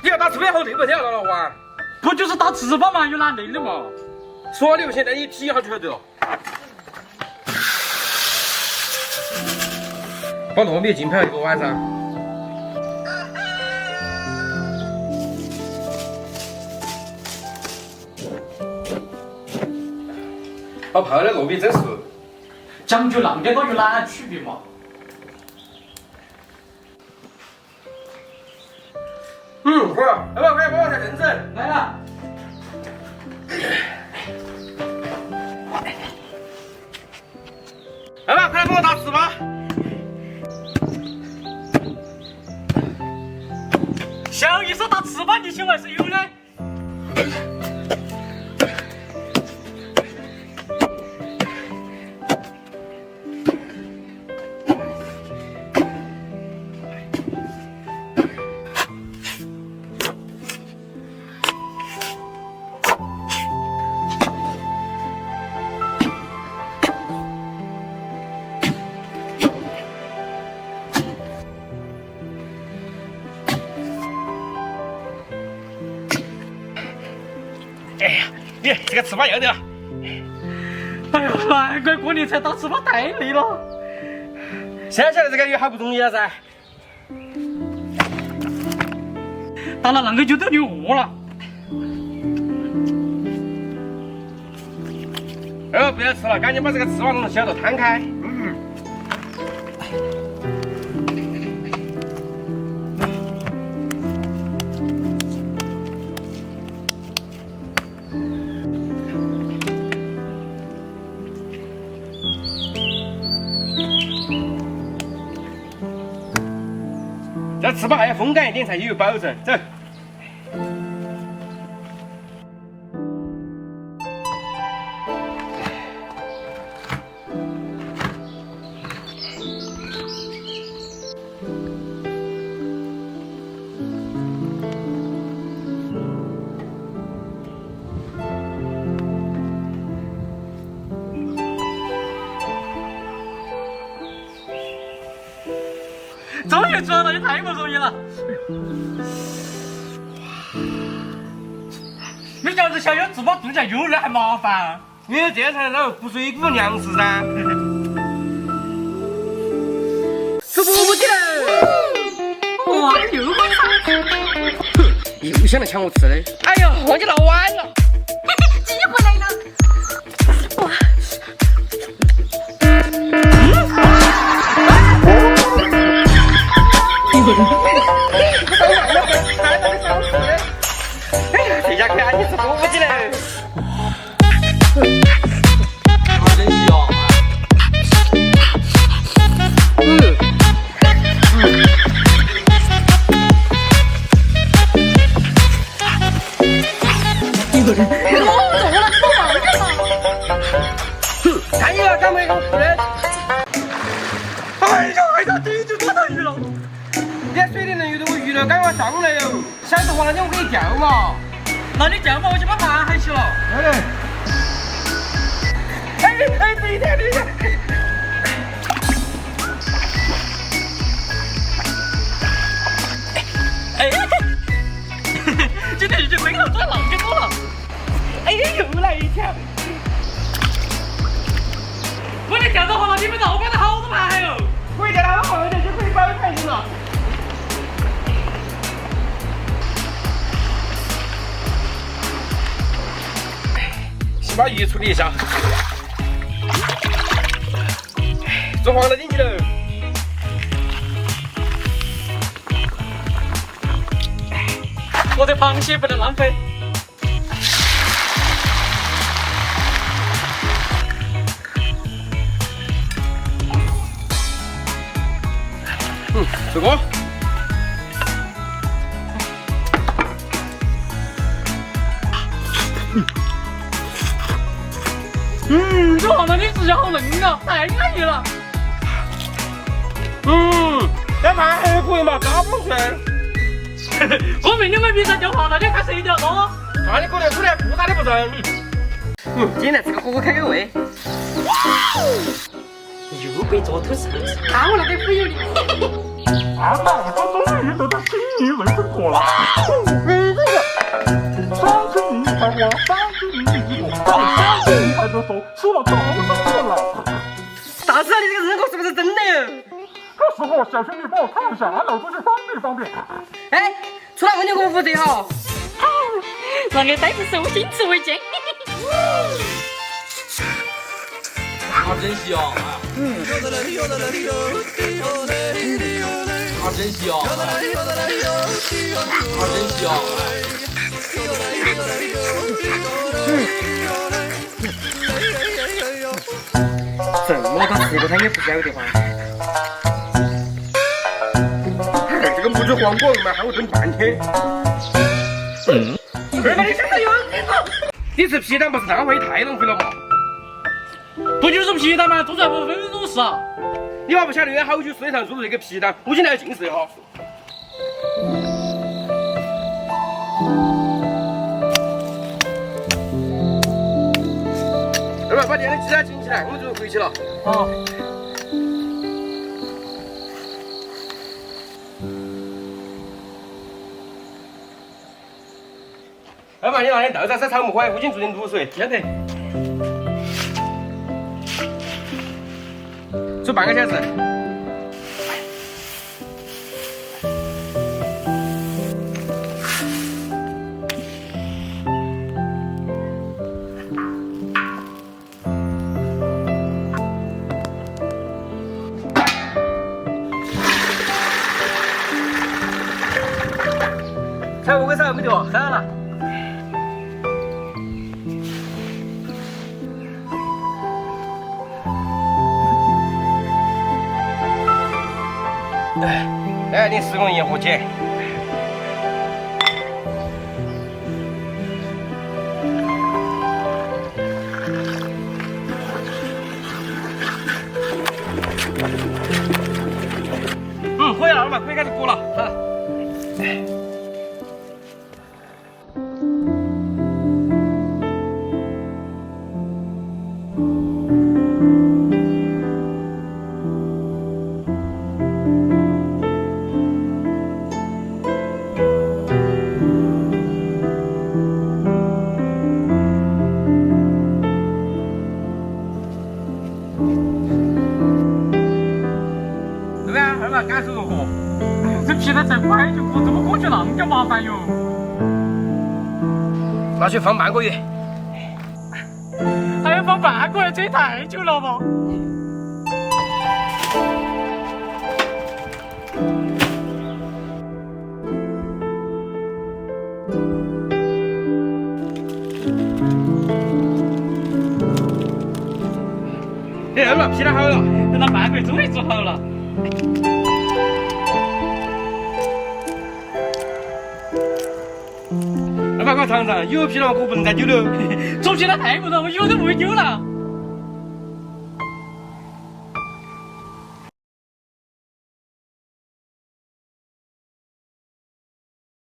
你要打吃饭好累不得了，老王。不就是打吃饭嘛，有哪累的嘛？说你现在你体好就晓得了。把糯米浸泡1个晚上。把泡的糯米蒸熟。讲究那点多有哪区别嘛？好了，要不要快帮我下蒸蒸？来了。来吧，快来帮我打糍粑。小姨说打糍粑，你喜欢是有的。哎呀，你这个糍粑要得了。哎呀，难怪过年才打糍粑太累了。现在晓得这个也好不容易了噻。打了那个就都牛饿了。不要吃了，赶紧把这个糍粑弄小豆摊开。这糍粑还要风干一点才有保证。走。终于做了，也太不容易了。你这样子小友自把度假有点还麻烦。因为这样才能让补水谷粮食噻。吃饽饽去了。哇，又会唱。又想来抢我吃的。哎呦，忘记拿碗了。机会来了。哇。这下看你吃饽饽去了。好真细哦。看你了，敢没给我吃的？哎呀，哎呀，这就抓到鱼了。你在水里能游到我鱼了，赶快上来哟！想吃黄了，我给你钓嘛。那你这样吧，我去把饭喊起了。哎，对的。哎，今天已经没有赚2千多了。哎，又来一条。我的钓到好了，你们老板的好多盘还有。可以钓到后头就可以包一盘了。先把鱼处理一下。做黄了进去了。我的螃蟹不能浪费。这个。这黄焖的指甲好嫩啊，太安逸了。这饭还可以嘛，高不顺。我命你们比赛钓黄了，你看谁钓多？那你可能出来不打的不成。今天吃个火锅开个胃。又被捉偷吃，看我那个肥油的。啊，那我终于得到心仪纹身果了。相信你才华，相信你一果，相信你才得手，吃了长生不老。大师啊，你这个人口是不是真的哟？这时候，小兄弟帮我看一下，俺老出去方便方便。哎，出来问你我负责哈。让我带着寿星吃为敬。好珍惜哦！好珍惜哦！好珍惜哦！这么大吃过他也不晓得嘛。这个木子黄瓜嘛，喊我等半天。二妈，你现在有你吃皮蛋不是浪费太浪费了嘛？不就是皮蛋吗？做出来不分分钟事啊！你娃不晓得有好久水上做的这个皮蛋，不仅来进食哈。二妈，把店的鸡蛋进起来，我们就回去了。啊。二妈，你那天豆芽菜炒不坏，我已经做点卤水。晓得。煮半个小时。菜5个少没得，太好了。来，你施工烟火姐。可以了，二妈，可以开始裹了哈。对啊，二妈感受如何？这皮蛋才快就过，怎么过去那么叫麻烦哟？那就放半个月。还要放半个月，这也太久了吧？哎，二妈，皮蛋好了。等到半个月终于做好了。二妈，给我尝尝，有皮了我不能再丢了。做皮蛋太不了，我有都不会丢了。